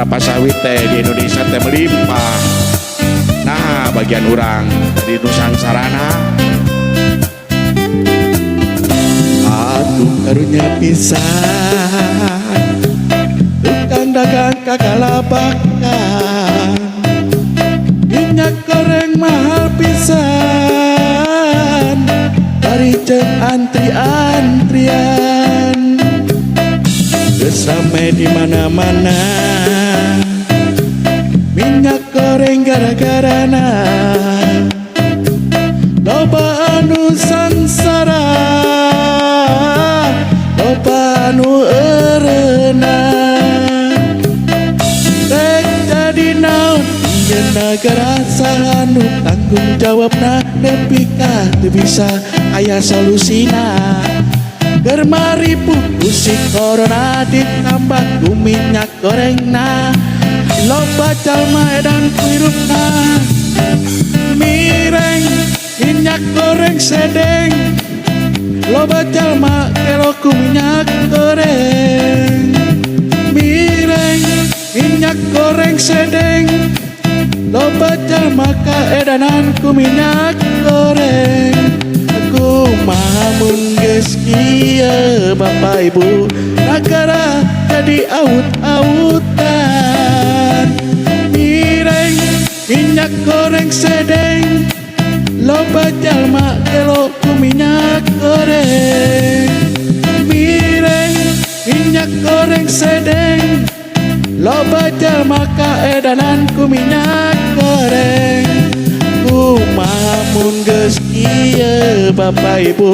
kelapa sawit teh di Indonesia teh melimpah. Nah bagian orang di Nusansarana aduh karunya pisan tukang dagang kakalabakan minyak goreng mahal pisan dari cek antri-antrian sampai di mana-mana minyak goreng gara-gara loba anu sansara loba anu ereuna rek jadi naon ieu nagara sanu tanggung jawabna nepi ka teu bisa aya solusina germari pusing corona ditambah ku minyak gorengna loba jalma edan kuirupna mireng minyak goreng sedeng loba jalma kelo ku minyak goreng mireng minyak goreng sedeng loba jalma kaedanan ku minyak goreng aku mamun geus kieu Bapak Ibu nagara jadi aut-autan mireng minyak goreng sedeng loba jalma kelo ku minyak goreng mireng minyak goreng sedeng loba jalma kaedanan ku minyak goreng ku mamun geus kieu Bapak Ibu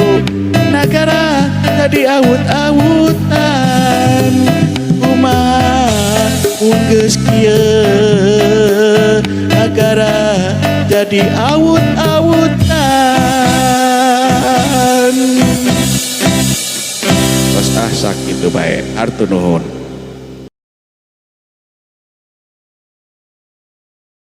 nagara jadi aut-autan kumaha geus kieu nagara jadi aut-autan tos sakit bae artu nuhun.